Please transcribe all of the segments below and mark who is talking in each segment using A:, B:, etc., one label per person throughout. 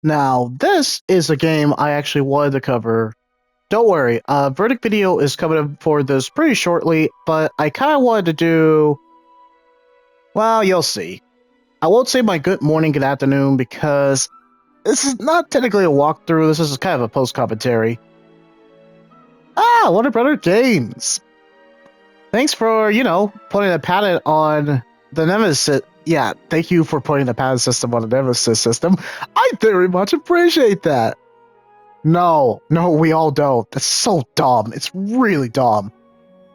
A: Now, this is a game I actually wanted to cover. Don't worry, Verdict video is coming up for this pretty shortly, but I kind of wanted to do... Well, you'll see. I won't say my good morning, good afternoon, because this is not technically a walkthrough, this is kind of a post-commentary. Warner Brother Games! Thanks for, putting a patent on the Nemesis... Yeah, thank you for putting the patent system on the Nemesis system. I very much appreciate that. No, we all don't. That's so dumb. It's really dumb.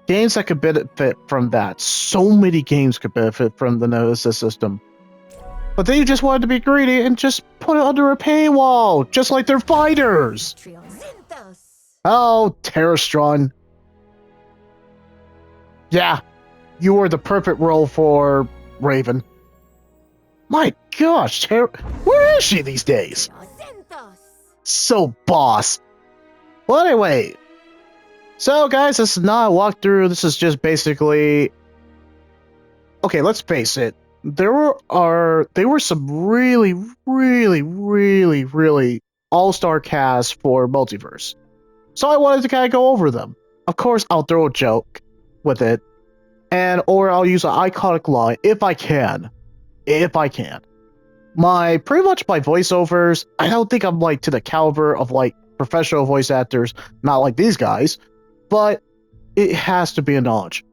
A: Games that could benefit from that. So many games could benefit from the Nemesis system. But they just wanted to be greedy and just put it under a paywall, just like their fighters. Oh, Terrastron. Yeah, you were the perfect role for Raven. My gosh, where is she these days? So boss. Well, anyway. So, guys, this is not a walkthrough. This is just basically... Okay, let's face it. There were some really all-star casts for Multiverse. So I wanted to kind of go over them. Of course, I'll throw a joke with it. Or I'll use an iconic line if I can. Pretty much my voiceovers, I don't think I'm to the caliber of professional voice actors, not like these guys, but it has to be a knowledge.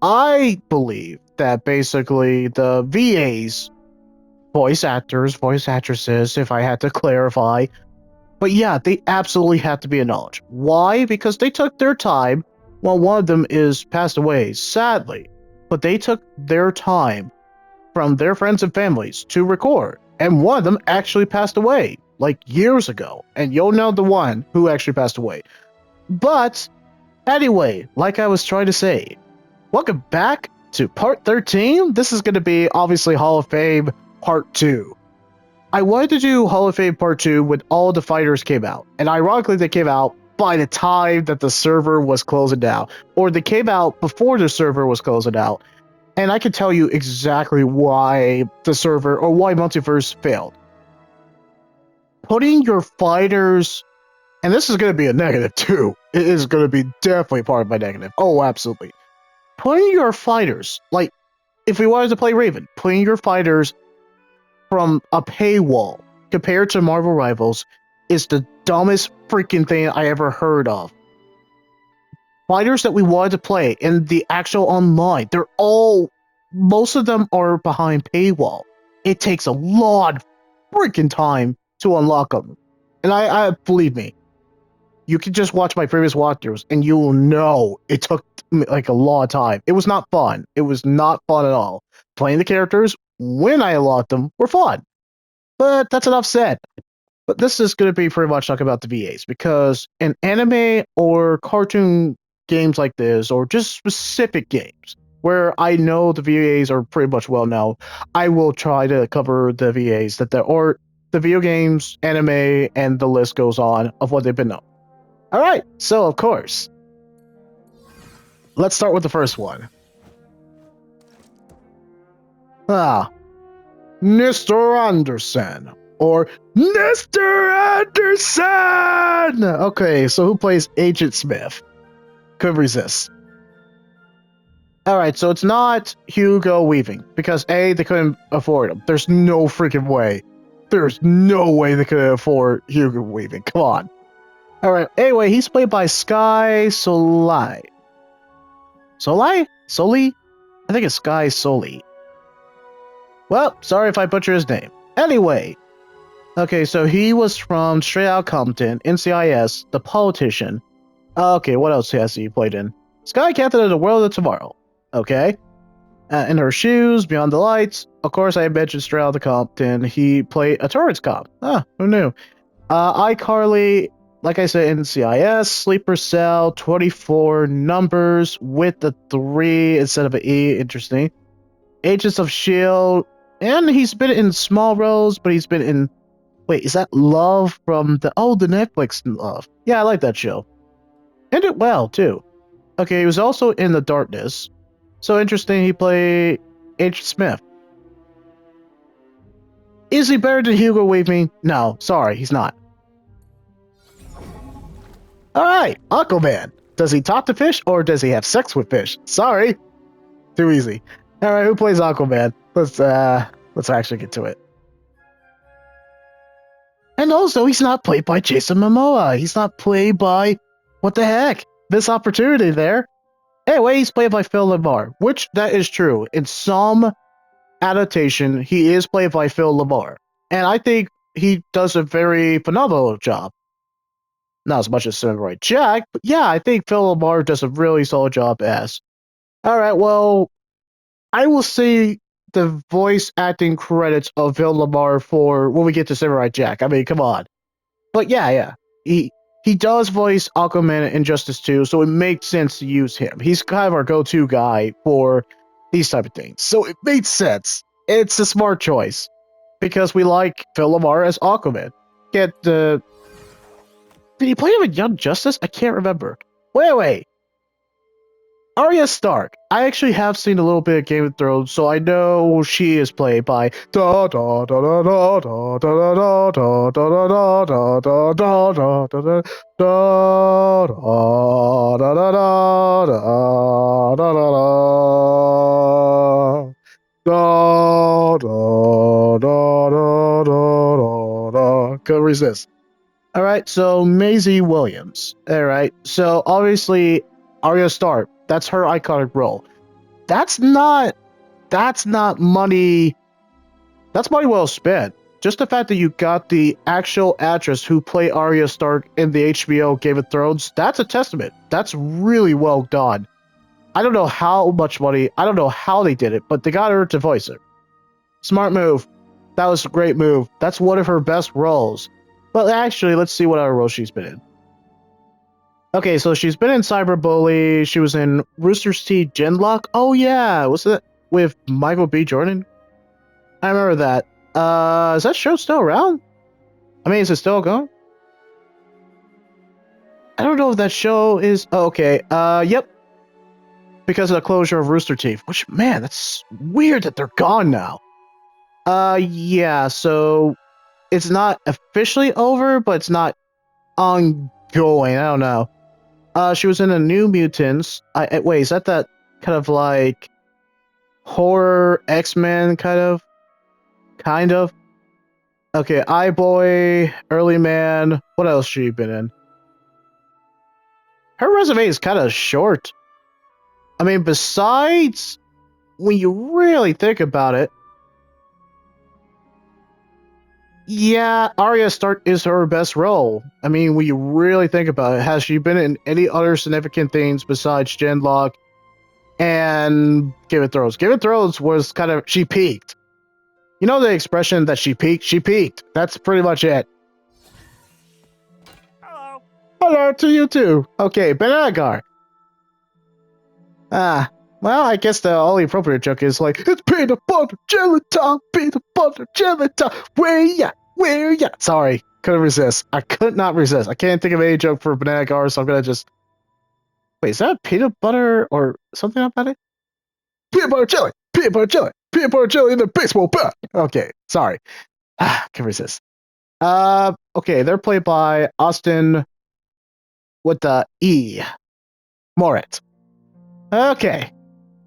A: I believe that basically the VAs, voice actors, voice actresses, if I had to clarify, but yeah, they absolutely have to be a knowledge. Why? Because they took their time. Well, one of them is passed away, sadly, but they took their time from their friends and families to record, and one of them actually passed away years ago, and you'll know the one who actually passed away. But anyway, like I was trying to say, welcome back to part 13. This is going to be obviously Hall of Fame part 2. I wanted to do Hall of Fame part 2 when all the fighters came out, and ironically they came out by the time that the server was closing down, or they came out before the server was closing out. And I can tell you exactly why the server, or why Multiverse failed. Putting your fighters, and this is going to be a negative too. It is going to be definitely part of my negative. Oh, absolutely. Putting your fighters, if we wanted to play Raven, putting your fighters from a paywall compared to Marvel Rivals is the dumbest freaking thing I ever heard of. Fighters that we wanted to play in the actual online, most of them are behind paywall. It takes a lot of freaking time to unlock them. And I believe me, you can just watch my previous walkthroughs and you will know it took a lot of time. It was not fun. It was not fun at all. Playing the characters, when I unlocked them, were fun. But that's enough said. But this is going to be pretty much talking about the VAs, because in anime or cartoon games like this, or just specific games where I know the VAs are pretty much well known, I will try to cover the VAs or the video games, anime, and the list goes on of what they've been known. All right, so of course, let's start with the first one. Mr. Anderson, or Mr. Anderson! Okay, so who plays Agent Smith? Could resist. Alright, so it's not Hugo Weaving, because A, they couldn't afford him. There's no freaking way. There's no way they could afford Hugo Weaving. Come on. Alright, anyway, he's played by Sky Solai. Soli? I think it's Sky Soli. Well, sorry if I butcher his name. Anyway. Okay, so he was from Straight Outta Compton, NCIS, The Politician. Okay, what else has he played in? Sky Captain of the World of Tomorrow. Okay. In Her Shoes, Beyond the Lights. Of course, I mentioned Straight Outta Compton. He played a tourist cop. Who knew? iCarly, like I said, NCIS, Sleeper Cell, 24 numbers with the 3 instead of an E. Interesting. Agents of S.H.I.E.L.D. And he's been in small roles, but he's been in... Wait, is that Love from the Netflix Love? Yeah, I like that show. And it well, too. Okay, he was also in The Darkness. So interesting, he played Agent Smith. Is he better than Hugo Weaving? No, sorry, he's not. Alright, Aquaman. Does he talk to fish or does he have sex with fish? Sorry. Too easy. Alright, who plays Aquaman? Let's actually get to it. And also, he's not played by Jason Momoa. He's not played by... What the heck? This opportunity there. Anyway, he's played by Phil LaMarr, which that is true. In some adaptation, he is played by Phil LaMarr. And I think he does a very phenomenal job. Not as much as Samurai Jack, but yeah, I think Phil LaMarr does a really solid job as. Alright, well, I will see the voice acting credits of Phil LaMarr for when we get to Samurai Jack. I mean, come on. But yeah. He does voice Aquaman in Injustice 2, so it makes sense to use him. He's kind of our go-to guy for these type of things. So it made sense. It's a smart choice. Because we like Phil LaMarr as Aquaman. Did he play him in Young Justice? I can't remember. Wait. Arya Stark. I actually have seen a little bit of Game of Thrones, so I know she is played by Couldn't resist. Alright, so Maisie Williams. Alright, so obviously Arya Stark, that's her iconic role. That's not money. That's money well spent. Just the fact that you got the actual actress who played Arya Stark in the HBO Game of Thrones, that's a testament. That's really well done. I don't know how much money, I don't know how they did it, but they got her to voice her. Smart move. That was a great move. That's one of her best roles. But actually, let's see what other role she's been in. Okay, so she's been in Cyberbully. She was in Rooster Teeth Genlock. Oh yeah, was it with Michael B. Jordan? I remember that. Is that show still around? I mean, is it still going? I don't know if that show is... Oh, okay. Yep. Because of the closure of Rooster Teeth. Which, man, that's weird that they're gone now. Yeah, so... It's not officially over, but it's not ongoing. I don't know. She was in a New Mutants. Wait, is that kind of like horror X-Men kind of? Kind of. Okay, iBoy, Early Man. What else she been in? Her resume is kind of short. I mean, besides when you really think about it, yeah, Arya Stark is her best role. I mean, when you really think about it, has she been in any other significant things besides Genlock and Game of Thrones? Game of Thrones was kind of... She peaked. You know the expression that she peaked? She peaked. That's pretty much it.
B: Hello.
A: Hello to you too. Okay, Benagar. Well, I guess the only appropriate joke is like, it's peanut butter jelly time, peanut butter jelly time. Where ya? Where ya? Sorry, couldn't resist. I could not resist. I can't think of any joke for Benagar, so I'm gonna just... Wait, is that peanut butter or something about it? Peanut butter jelly! Peanut butter jelly! Peanut butter jelly in the baseball bat! Okay, sorry. Can resist. Okay, they're played by Austin with the E. Moritz. Okay.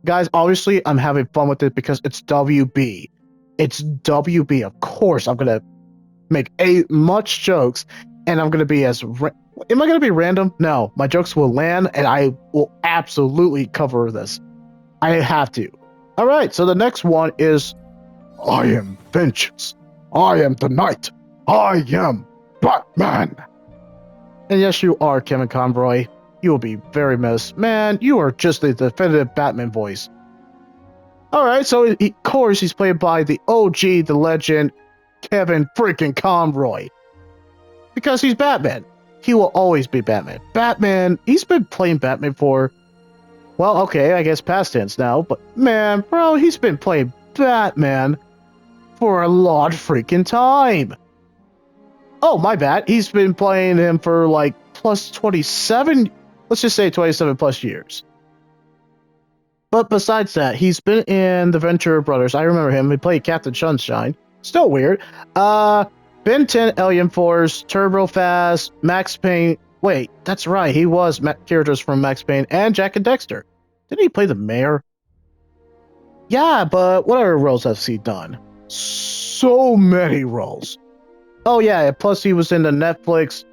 A: Guys, obviously, I'm having fun with it because it's WB. It's WB. Of course, I'm going to make much jokes, and I'm going to be as... Am I going to be random? No. My jokes will land, and I will absolutely cover this. I have to. All right, so the next one is... I am vengeance. I am the night. I am Batman. And yes, you are, Kevin Conroy. You will be very missed. Man, you are just the definitive Batman voice. Alright, so of course he's played by the OG, the legend, Kevin freaking Conroy. Because he's Batman. He will always be Batman. Batman, he's been playing Batman for... Well, okay, I guess past tense now, but man, bro, he's been playing Batman for a lot freaking time. Oh, my bad. He's been playing him for like plus 27... Let's just say 27 plus years. But besides that, he's been in the Ventura Brothers. I remember him. He played Captain Sunshine. Still weird. Ben 10, Alien Force, Turbo Fast, Max Payne. Wait, that's right. He was characters from Max Payne and Jack and Dexter. Didn't he play the mayor? Yeah, but what other roles has he done? So many roles. Oh yeah, plus he was in the Netflix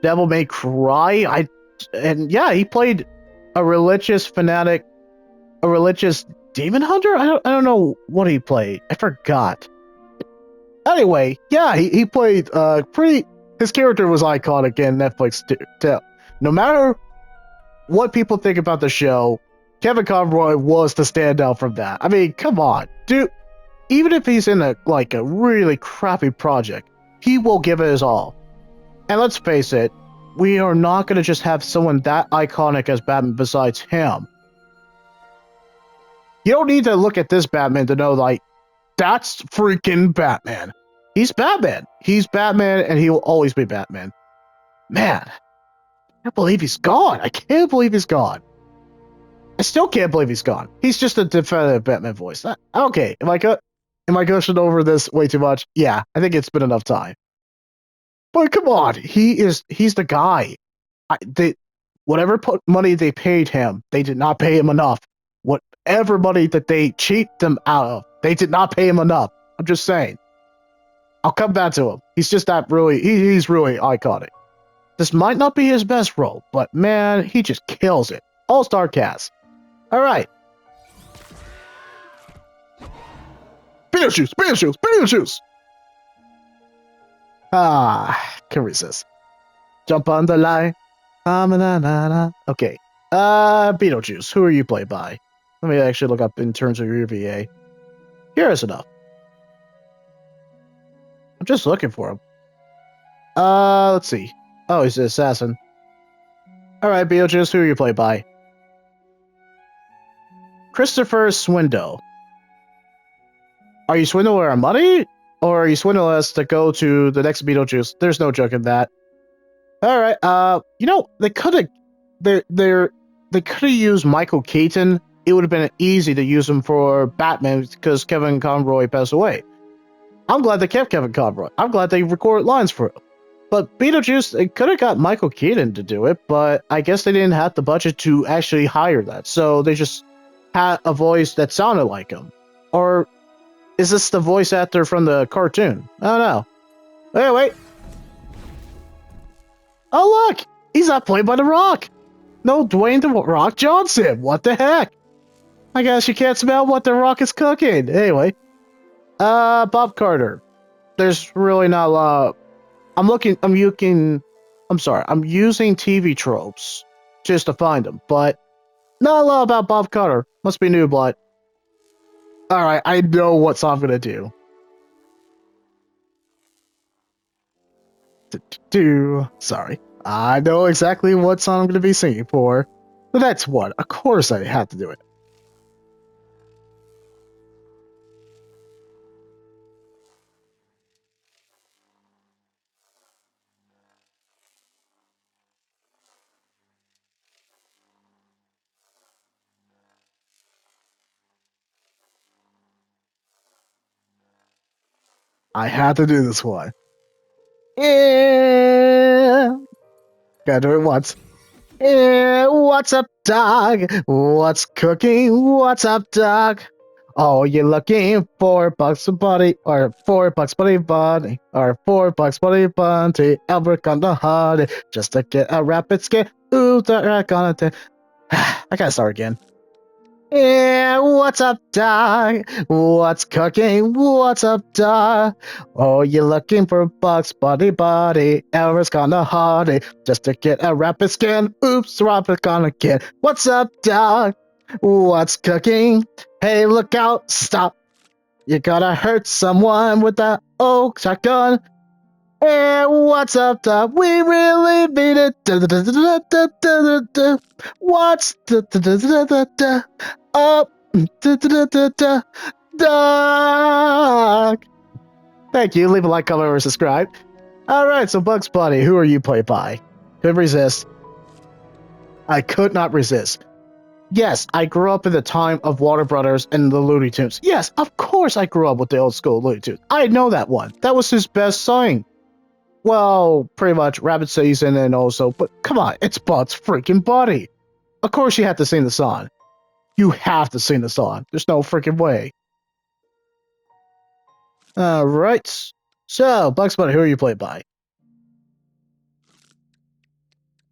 A: Devil May Cry. And yeah, he played a religious fanatic, a religious demon hunter. I don't know what he played. I forgot. Anyway, yeah, he played pretty. His character was iconic in Netflix too. No matter what people think about the show, Kevin Conroy was the standout from that. I mean, come on, dude. Even if he's in a really crappy project, he will give it his all. And let's face it, we are not going to just have someone that iconic as Batman besides him. You don't need to look at this Batman to know, like, that's freaking Batman. He's Batman. He's Batman, and he will always be Batman. Man, I can't believe he's gone. I can't believe he's gone. I still can't believe he's gone. He's just a definitive Batman voice. Okay, am I gushing over this way too much? Yeah, I think it's been enough time. But come on, he's the guy. Whatever money they paid him, they did not pay him enough. Whatever money that they cheat them out of, they did not pay him enough. I'm just saying. I'll come back to him. He's just that really, he's really iconic. This might not be his best role, but man, he just kills it. All-star cast. All right. Beetlejuice, Beetlejuice, Beetlejuice! Can resist. Jump on the line. Okay. Beetlejuice, who are you played by? Let me actually look up in terms of your VA. Here is enough. I'm just looking for him. Let's see. Oh, he's an assassin. Alright, Beetlejuice, who are you played by? Christopher Swindle. Are you swindling our money? Or are you swindling us to go to the next Beetlejuice? There's no joke in that. Alright, you know, they could have used Michael Keaton. It would have been easy to use him for Batman because Kevin Conroy passed away. I'm glad they kept Kevin Conroy. I'm glad they recorded lines for him. But Beetlejuice, they could have got Michael Keaton to do it, but I guess they didn't have the budget to actually hire that. So they just had a voice that sounded like him. Or is this the voice actor from the cartoon? I don't know. Hey, wait. Oh, look! He's not played by The Rock! No, Dwayne The Rock Johnson! What the heck? I guess you can't smell what The Rock is cooking. Anyway. Bob Carter. There's really not a lot. I'm using TV tropes just to find them, but not a lot about Bob Carter. Must be new blood. Alright, I know what song I'm gonna do. Sorry. I know exactly what song I'm gonna be singing for. The next one. Of course I had to do it. I had to do this one. Yeah. Gotta do it once. Yeah, what's up, dog? What's cooking? What's up, dog? Oh, you're looking for Bugs Bunny, or for Bugs Bunny Bunny, or for Bugs Bunny Bunny, Albert on the honey, just to get a rapid skin. Ooh, they're gonna take. I gotta start again. Yeah, what's up, dog? What's cooking? What's up, dog? Oh, you're looking for Bugs Bunny Buddy, Elvis gonna honey, just to get a rapid skin. Oops, Robert gonna get. What's up, dog? What's cooking? Hey, look out, stop. You're gonna hurt someone with that old shotgun. Hey, what's up, dog? We really need it. What's up, dog? Thank you. Leave a like, comment, or subscribe. Alright, so Bugs Bunny, who are you played by? Couldn't resist. I could not resist. Yes, I grew up in the time of Warner Brothers and the Looney Tunes. Yes, of course I grew up with the old school Looney Tunes. I know that one. That was his best song. Well, pretty much Rabbit Season and also, but come on, it's Bugs freaking Bunny. Of course you have to sing the song. You have to sing the song. There's no freaking way. Alright. So, Bugs Bunny, who are you played by?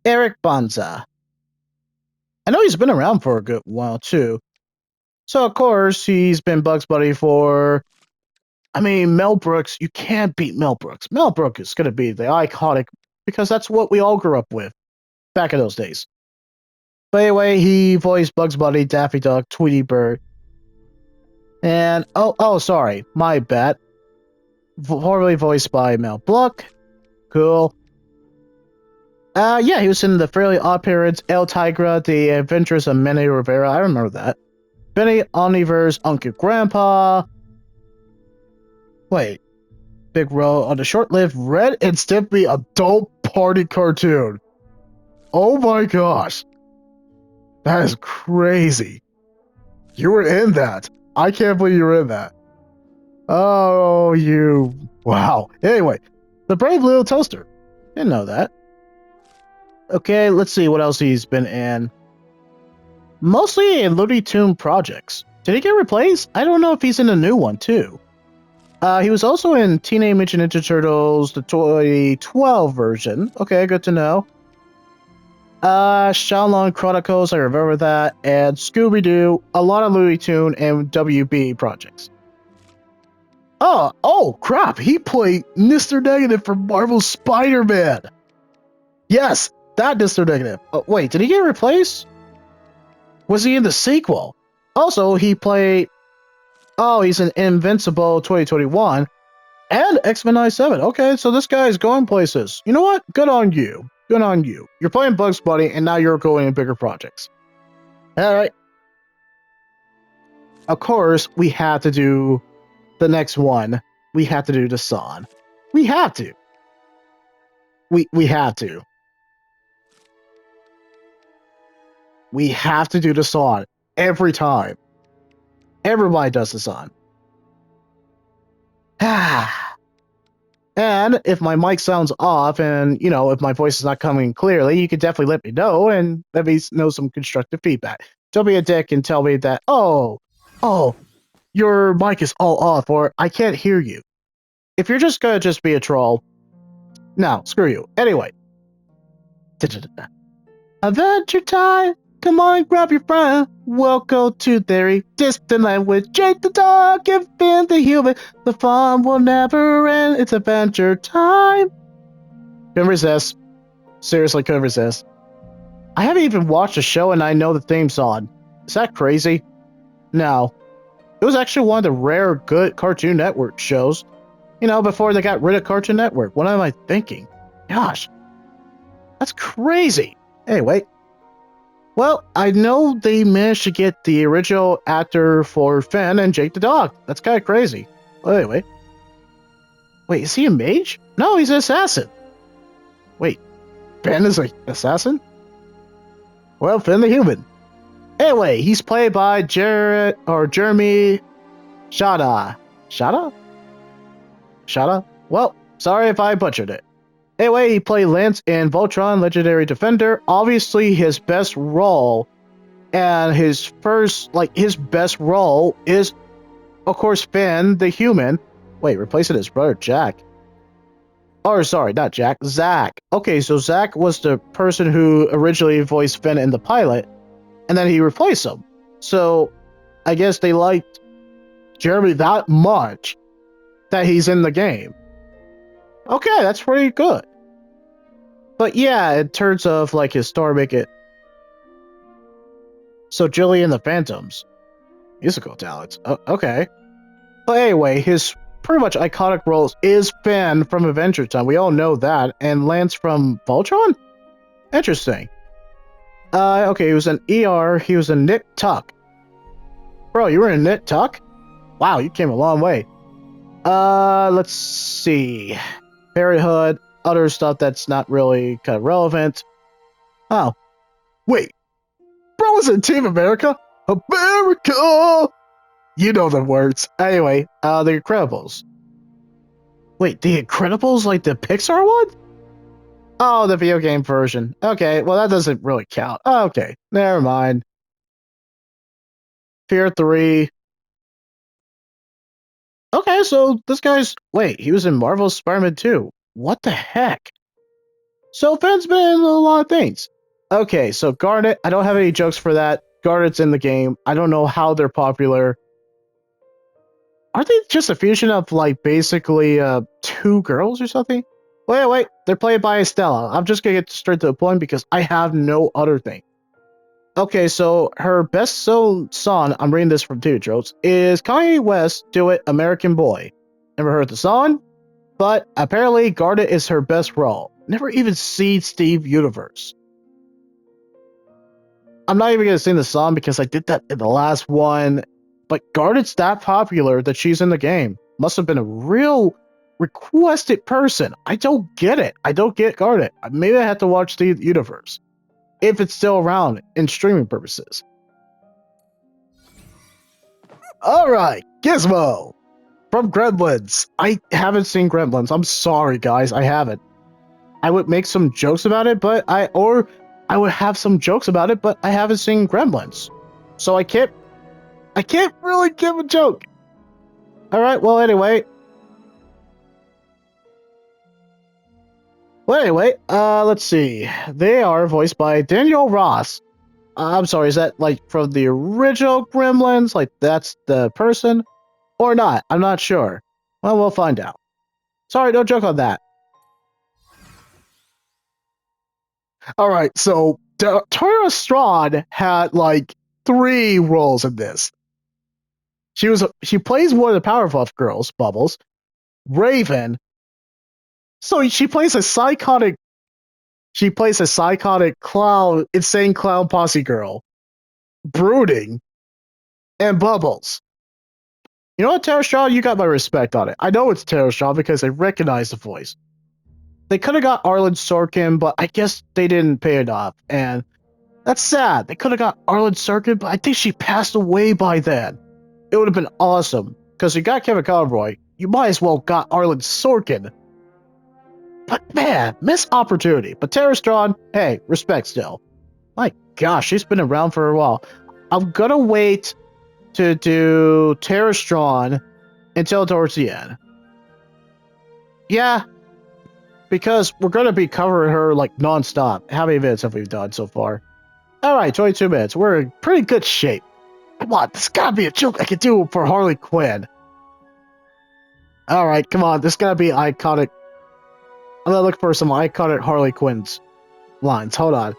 A: Eric Bonza. I know he's been around for a good while, too. So, of course, he's been Bugs Bunny for... I mean, Mel Brooks, you can't beat Mel Brooks. Mel Brooks is going to be the iconic, because that's what we all grew up with back in those days. But anyway, he voiced Bugs Bunny, Daffy Duck, Tweety Bird, and sorry, my bad. Formerly voiced by Mel Blanc. Cool. Yeah, he was in the Fairly Odd Parents, El Tigra, The Adventures of Manny Rivera. I remember that. Benny Omniverse, Uncle Grandpa. Wait, big role on the short-lived Red and Stimpy adult party cartoon. Oh my gosh, that is crazy. You were in that. I can't believe you were in that. Oh, wow. Anyway, The Brave Little Toaster. Didn't know that. Okay, let's see what else he's been in. Mostly in Looney Tune projects. Did he get replaced? I don't know if he's in a new one, too. He was also in Teenage Mutant Ninja Turtles, the 2012 version. Okay, good to know. Shaolin Chronicles, I remember that. And Scooby-Doo, a lot of Looney Tune and WB projects. Oh, crap. He played Mr. Negative for Marvel's Spider-Man. Yes, that Mr. Negative. Oh, wait, did he get replaced? Was he in the sequel? Also, he played... Oh, he's in Invincible 2021 and X-Men 97. Okay, so this guy is going places. You know what? Good on you. Good on you. You're playing Bugs Bunny, and now you're going in bigger projects. All right. Of course, we have to do the next one. We have to do the song. We have to. We have to. We have to do the song every time. Everybody does the song. And if my mic sounds off and, you know, if my voice is not coming clearly, you can definitely let me know and let me know some constructive feedback. Don't be a dick and tell me that, oh, your mic is all off or I can't hear you. If you're just gonna just be a troll, no, screw you. Anyway. Adventure time! Come on, grab your friend. Welcome to Theory Distant with Jake the dog and Finn the human. The fun will never end. It's adventure time. Couldn't resist. Seriously, couldn't resist. I haven't even watched the show and I know the theme song. Is that crazy? No. It was actually one of the rare good Cartoon Network shows. You know, before they got rid of Cartoon Network. What am I thinking? Gosh. That's crazy. Anyway. Well, I know they managed to get the original actor for Finn and Jake the dog. That's kind of crazy. Well, anyway. Wait, is he a mage? No, he's an assassin. Wait, Ben is an assassin? Well, Finn the human. Anyway, he's played by Jeremy Shada. Shada? Shada? Well, sorry if I butchered it. Anyway, he played Lance in Voltron Legendary Defender. Obviously, his best role and his best role is, of course, Finn the human. Wait, replacing his brother Jack. Or, sorry, not Jack, Zach. Okay, so Zach was the person who originally voiced Finn in the pilot, and then he replaced him. So, I guess they liked Jeremy that much that he's in the game. Okay, that's pretty good. But yeah, in terms of like his story, make it. So Jillian and the Phantoms, musical talents. Okay. But anyway, his pretty much iconic roles is Finn from Adventure Time. We all know that, and Lance from Voltron. Interesting. Okay, he was an ER. He was a Nick Tuck. Bro, you were in Nick Tuck? Wow, you came a long way. Let's see. Parenthood. Other stuff that's not really kind of relevant. Oh, wait. bro was in Team America. America! You know the words. Anyway, The Incredibles. Wait, The Incredibles, like the Pixar one? Oh, the video game version. Okay, well, that doesn't really count. Okay, never mind. Fear 3. Okay, so this guy's... Wait, he was in Marvel's Spider-Man 2. What the heck? So Finn's been in a lot of things. Okay, so Garnet, I don't have any jokes for that. Garnet's in the game. I don't know how they're popular. Are they just a fusion of, like, basically, two girls or something? Wait, they're played by Estella. I'm just gonna get straight to the point because I have no other thing. Okay, so her best-selling song, I'm reading this from Two Tropes, is Kanye West Do It American Boy. Never heard the song, but apparently Garnet is her best role. Never even seen Steve Universe. I'm not even gonna sing the song because I did that in the last one, but Garnet's that popular that she's in the game. Must have been a real requested person. I don't get it. I don't get Garnet. Maybe I have to watch Steve Universe. If it's still around in streaming purposes. Alright, Gizmo! From Gremlins. I haven't seen Gremlins. I'm sorry, guys. I haven't. I would make some jokes about it, but I would have some jokes about it, but I haven't seen Gremlins. So I can't really give a joke. Alright, well, anyway. Let's see. They are voiced by Daniel Ross. I'm sorry, is that, like, from the original Gremlins? Like, that's the person? Or not? I'm not sure. Well, we'll find out. Sorry, no joke on that. Alright, so Tara Strong had, like, 3 roles in this. She plays one of the Powerpuff Girls, Bubbles, Raven. So she plays a psychotic clown, insane clown posse girl, brooding, and Bubbles. You know what, Tara Strong? You got my respect on it. I know it's Tara Strong because I recognize the voice. They could have got Arlen Sorkin, but I guess they didn't pay it off, and that's sad. They could have got Arlen Sorkin, but I think she passed away by then. It would have been awesome, because you got Kevin Conroy, you might as well got Arlen Sorkin. But man, missed opportunity. But Tara Strong, hey, respect still. My gosh, she's been around for a while. I'm gonna wait to do Tara Strong until towards the end. Yeah, because we're gonna be covering her like non-stop. How many minutes have we done so far? Alright, 22 minutes. We're in pretty good shape. Come on, this gotta be a joke I can do for Harley Quinn. Alright, come on, this gotta be iconic. I'm gonna look for some iconic Harley Quinn's lines. Hold on.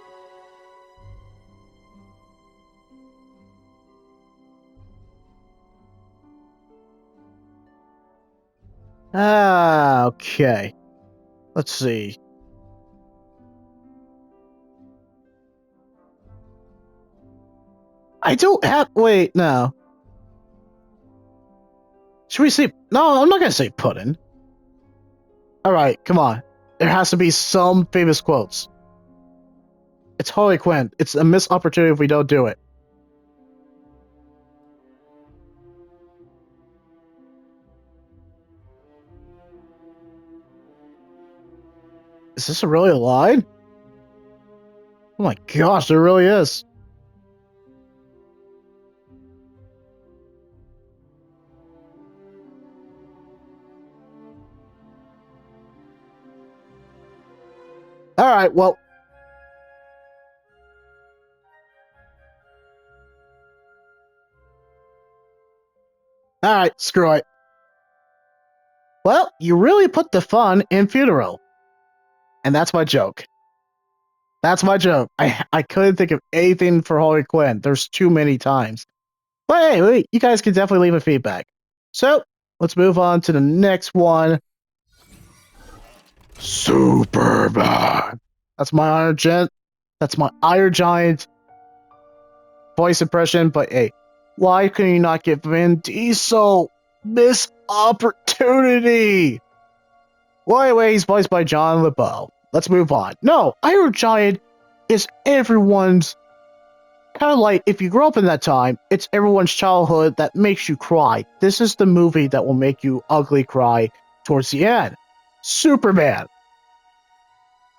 A: Okay. Let's see. I don't have... Wait, no. Should we say... No, I'm not gonna say pudding. Alright, come on. There has to be some famous quotes. It's Harley Quinn. It's a missed opportunity if we don't do it. Is this really a line? Oh my gosh, there really is. Alright, well... Alright, screw it. Well, you really put the fun in funeral. And that's my joke. That's my joke. I couldn't think of anything for Harley Quinn. There's too many times. But anyway, you guys can definitely leave a feedback. So, let's move on to the next one. Superman. That's my Iron Giant. That's my Iron Giant voice impression. But hey, why can you not give Vin Diesel this opportunity? Well, anyway, he's voiced by John LeBeau. Let's move on. No, Iron Giant is everyone's kind of like if you grew up in that time, it's everyone's childhood that makes you cry. This is the movie that will make you ugly cry towards the end. Superman.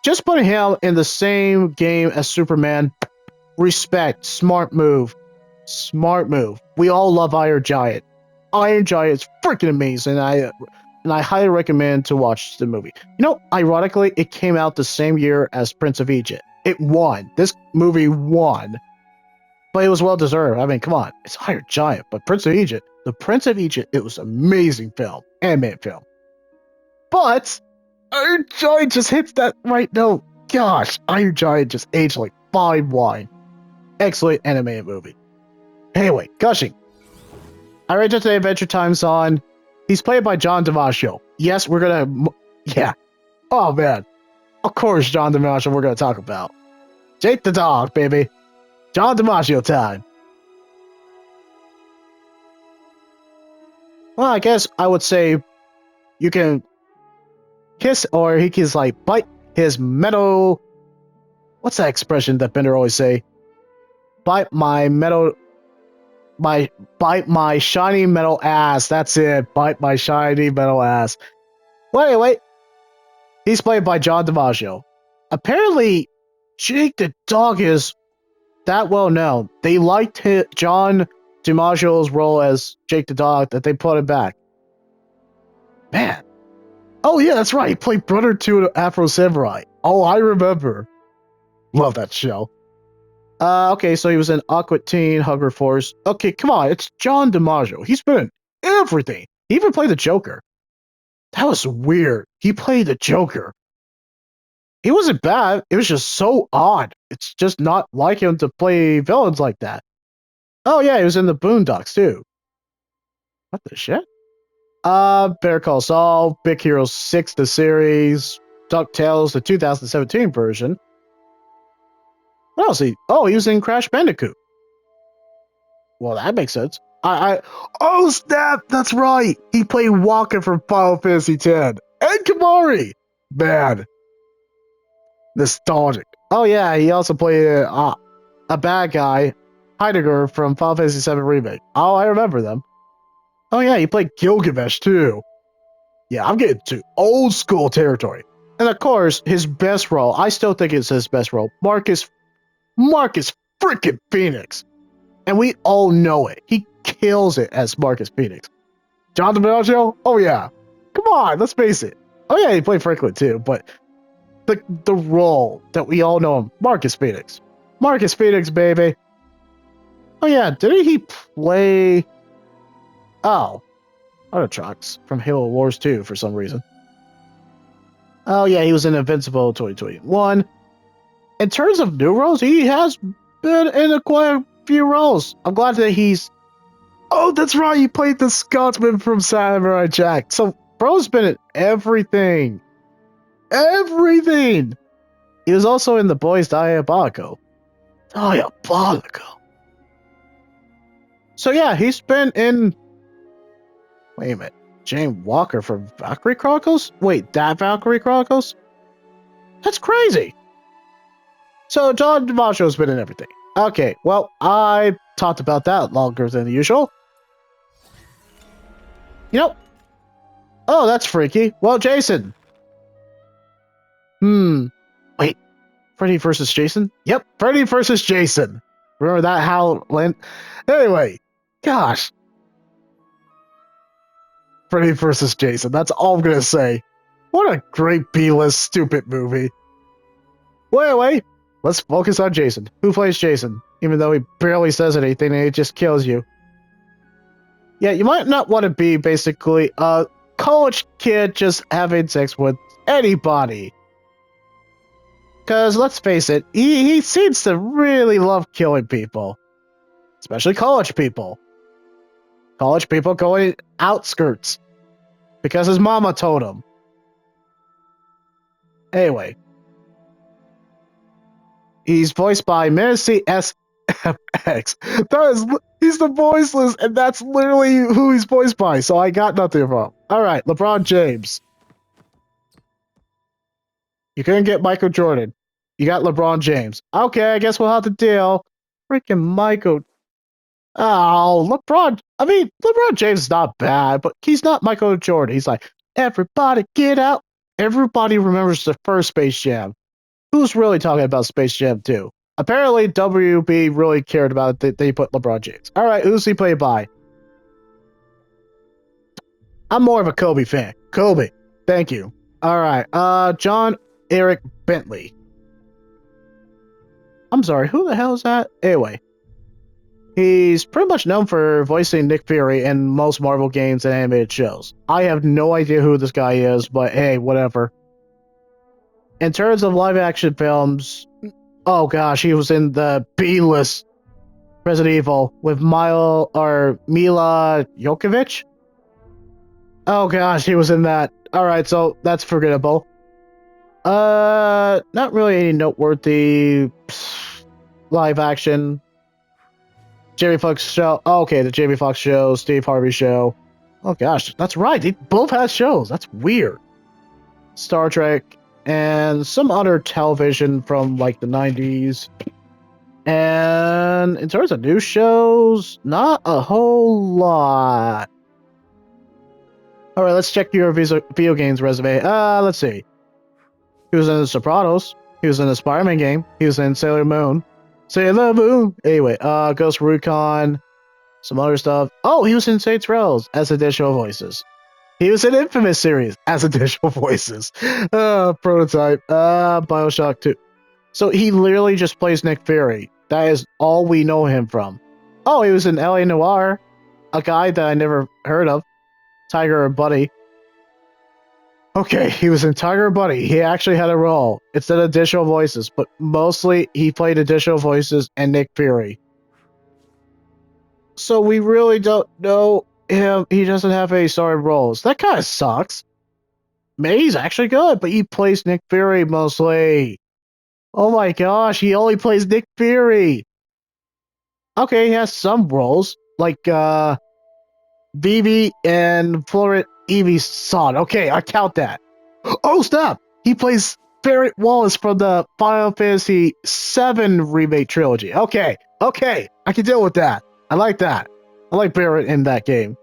A: Just putting him in the same game as Superman. Respect. Smart move. Smart move. We all love Iron Giant. Iron Giant is freaking amazing. And I highly recommend to watch the movie. You know, ironically, it came out the same year as Prince of Egypt. It won. This movie won. But it was well deserved. I mean, come on. It's Iron Giant. But Prince of Egypt, the Prince of Egypt, it was an amazing film. Animated film. But Iron Giant just hits that right note. Gosh, Iron Giant just aged like fine wine. Excellent animated movie. Anyway, gushing. I read today Adventure Time's on. He's played by John DiMaggio. Yes, we're gonna... Yeah. Oh, man. Of course, John DiMaggio we're gonna talk about. Jake the dog, baby. John DiMaggio time. Well, I guess I would say you can kiss or he can like bite his metal... What's that expression that Bender always say? Bite my metal... Bite my shiny metal ass. That's it. Bite my shiny metal ass. Well, anyway, he's played by John DiMaggio. Apparently, Jake the dog is that well known. They liked John DiMaggio's role as Jake the dog that they put him back. Man. Oh, yeah, that's right. He played brother to Afro Samurai. Oh, I remember. Love that show. Okay, so he was in Aqua Teen, Hunger Force. Okay, come on, it's John DiMaggio. He's been in everything. He even played the Joker. That was weird. He played the Joker. He wasn't bad. It was just so odd. It's just not like him to play villains like that. Oh yeah, he was in the Boondocks too. What the shit? Better Call Saul, Big Hero 6, the series, DuckTales, the 2017 version. What else? He was in Crash Bandicoot. Well, that makes sense. Oh snap! That's right. He played Walker from Final Fantasy X. And Kamari. Man, nostalgic. Oh yeah, he also played a bad guy, Heidegger from Final Fantasy VII Remake. Oh, I remember them. Oh yeah, he played Gilgamesh too. Yeah, I'm getting to old school territory. And of course, his best role. I still think it's his best role. Marcus freaking Phoenix. And we all know it. He kills it as Marcus Phoenix. John DiMaggio? Oh yeah. Come on, let's face it. Oh yeah, he played Franklin too, but the role that we all know him, Marcus Phoenix. Marcus Phoenix, baby. Oh yeah, didn't he play... Oh, Autotrox from Halo Wars 2 for some reason. Oh yeah, he was in Invincible 2021. In terms of new roles, he has been in quite a few roles. I'm glad that he's... Oh, that's right, he played the Scotsman from Samurai Jack. So, bro's been in everything. Everything! He was also in The Boys Diabolical. Diabolical. So yeah, he's been in... Wait a minute. Jane Walker from Valkyrie Chronicles? Wait, that Valkyrie Chronicles? That's crazy! So, John DiMaggio's been in everything. Okay, well, I talked about that longer than usual. You know... Oh, that's freaky. Well, Jason. Wait. Freddy vs. Jason? Yep, Freddy vs. Jason. Remember that, Hal Lynn? Anyway, gosh. Freddy vs. Jason, that's all I'm gonna say. What a great B-list stupid movie. Well, anyway, let's focus on Jason. Who plays Jason? Even though he barely says anything and he just kills you. Yeah, you might not want to be basically a college kid just having sex with anybody. Because, let's face it, he seems to really love killing people. Especially college people. College people going outskirts. Because his mama told him. Anyway. He's voiced by Mercy SFX. He's the voiceless, and that's literally who he's voiced by, so I got nothing wrong. Alright, LeBron James. You couldn't get Michael Jordan. You got LeBron James. Okay, I guess we'll have to deal. Freaking Michael. Oh, LeBron. I mean, LeBron James is not bad, but he's not Michael Jordan. He's like, everybody get out. Everybody remembers the first Space Jam. Who's really talking about Space Jam 2? Apparently, WB really cared about it. They put LeBron James. All right, who's he played by? I'm more of a Kobe fan. Kobe. Thank you. All right. John Eric Bentley. I'm sorry. Who the hell is that? Anyway, he's pretty much known for voicing Nick Fury in most Marvel games and animated shows. I have no idea who this guy is, but hey, whatever. In terms of live-action films, oh gosh, he was in the B-list Resident Evil with Mila Jovovich. Oh gosh, he was in that. Alright, so that's forgettable. Not really any noteworthy live action. Jamie Foxx show. Oh, okay, the Jamie Foxx show, Steve Harvey show. Oh gosh, that's right. They both had shows. That's weird. Star Trek and some other television from like the 90s. And in terms of new shows, not a whole lot. All right, let's check your video games resume. Let's see. He was in The Sopranos. He was in the Spider-Man game. He was in Sailor Moon. Sailor Moon. Anyway, Ghost Recon, some other stuff. Oh, he was in Saints Row as additional voices. He was in Infamous series as additional voices. Prototype. BioShock 2. So he literally just plays Nick Fury. That is all we know him from. Oh, he was in L.A. Noire, a guy that I never heard of. Tiger Buddy. Okay, he was in Tiger Buddy. He actually had a role. It's in additional voices, but mostly he played additional voices and Nick Fury. So we really don't know him. He doesn't have any starred roles. That kind of sucks. Maybe he's actually good, but he plays Nick Fury mostly. Oh my gosh, he only plays Nick Fury. Okay, he has some roles, like Vivi and Florent Evie's son. Okay, I count that. Oh, stop! He plays Barrett Wallace from the Final Fantasy VII Remake trilogy. Okay, I can deal with that. I like that. I like Barrett in that game.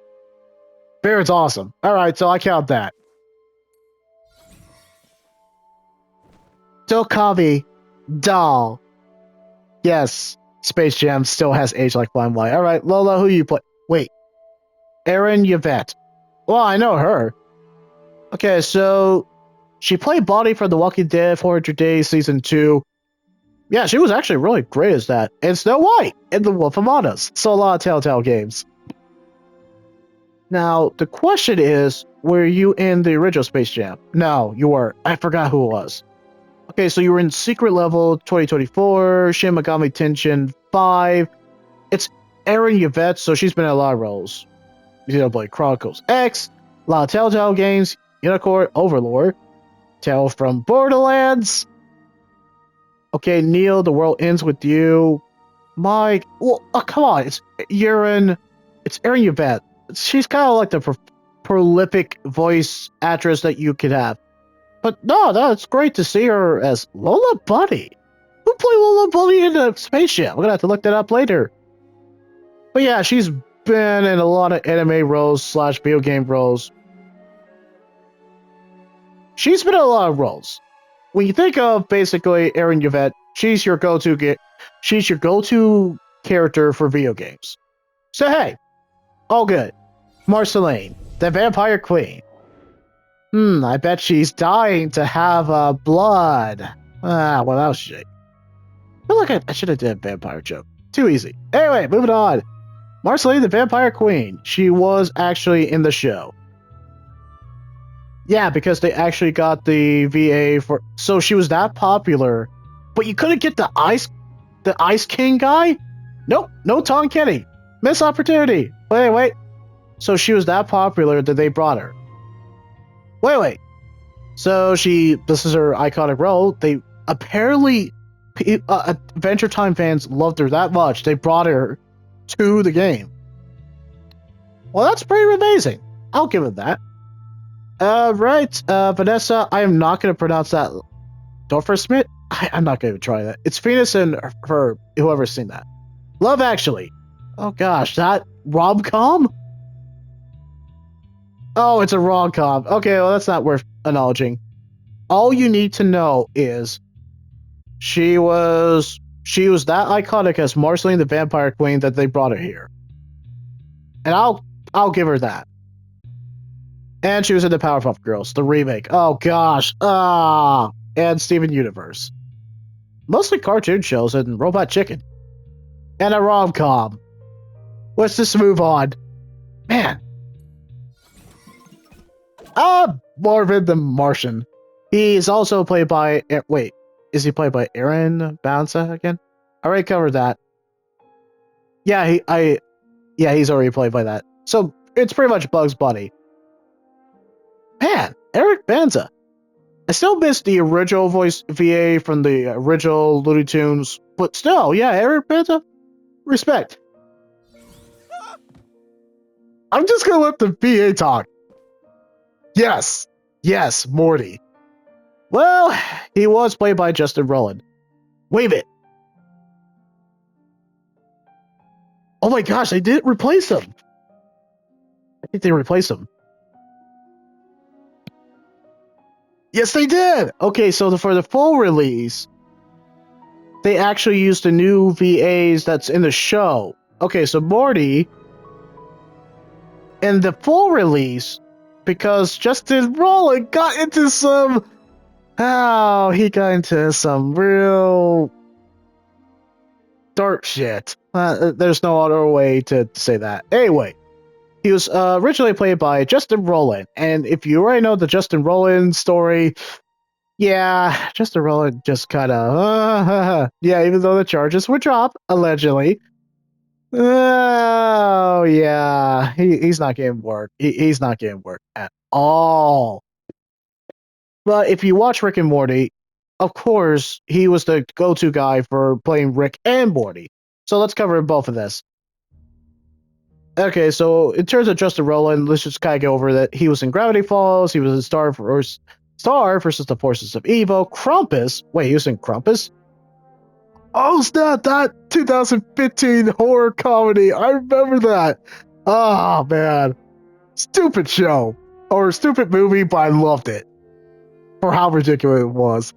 A: Barrett's awesome. Alright, so I count that. Dokkaebi Doll. Yes, Space Jam still has age like Limelight. Alright, Lola, who you play? Wait. Erin Yvette. Well, I know her. Okay, so she played Bonnie from The Walking Dead 400 Days Season 2. Yeah, she was actually really great as that. And Snow White in The Wolf Among Us. So a lot of Telltale games. Now, the question is, were you in the original Space Jam? No, you were. I forgot who it was. Okay, so you were in Secret Level 2024, Shin Megami Tensei 5. It's Erin Yvette, so she's been in a lot of roles. Xenoblade Chronicles X, a lot of Telltale games, Unicorn, Overlord, Tale from Borderlands. Okay, Neil, The World Ends With You. Mike, well, come on, it's Erin Yvette. She's kind of like the prolific voice actress that you could have. But no, it's great to see her as Lola Bunny. Who played Lola Bunny in the Space Jam? We're gonna have to look that up later. But yeah, she's been in a lot of anime roles / video game roles. She's been in a lot of roles. When you think of basically Erin Yvette, she's your go-to character for video games. So hey, all good. Marceline, the Vampire Queen. I bet she's dying to have blood. Well, that was shit. I feel like I should have did a vampire joke. Too easy. Anyway, moving on. Marceline, the Vampire Queen. She was actually in the show. Yeah, because they actually got the VA for... So she was that popular. But you couldn't get the Ice King guy? Nope, no Tom Kenny. Missed opportunity. Wait. So she was that popular that they brought her. Wait. So this is her iconic role. They apparently, Adventure Time fans loved her that much. They brought her to the game. Well, that's pretty amazing. I'll give it that. Right, Vanessa, I am not going to pronounce that. Dorfer Smith? I'm not going to try that. It's Venus and her, whoever's seen that. Love Actually. Oh gosh, that rom-com? Oh, it's a rom-com. Okay, well that's not worth acknowledging. All you need to know is she was that iconic as Marceline the Vampire Queen that they brought her here. And I'll give her that. And she was in the Powerpuff Girls, the remake. Oh gosh. And Steven Universe. Mostly cartoon shows and Robot Chicken. And a rom-com. Let's just move on. Man. Marvin the Martian. He is also played by... Wait, is he played by Aaron Bounza again? I already covered that. Yeah, he's already played by that. So, it's pretty much Bugs Bunny. Man, Eric Bana. I still miss the original voice VA from the original Looney Tunes, but still, yeah, Eric Bana, respect. I'm just gonna let the VA talk. Yes, Morty. Well, he was played by Justin Roiland. Wave it. Oh my gosh, they did replace him. I think they replaced him. Yes, they did! Okay, so for the full release, they actually used the new VAs that's in the show. Okay, so Morty, in the full release, because Justin Roiland got into some... Oh, he got into some real... dark shit. There's no other way to say that. Anyway, he was originally played by Justin Roiland, and if you already know the Justin Roiland story, yeah, Justin Roiland just kind of, yeah, even though the charges were dropped, allegedly, oh, yeah, he's not getting work. He's not getting work at all. But if you watch Rick and Morty, of course, he was the go-to guy for playing Rick and Morty. So let's cover both of this. Okay, so in terms of Justin Roiland, let's just kind of go over that. He was in Gravity Falls. He was in Star versus the Forces of Evil. Krampus. Wait, he was in Krampus? Oh, snap! That 2015 horror comedy. I remember that. Oh, man. Stupid show. Or stupid movie, but I loved it. For how ridiculous it was.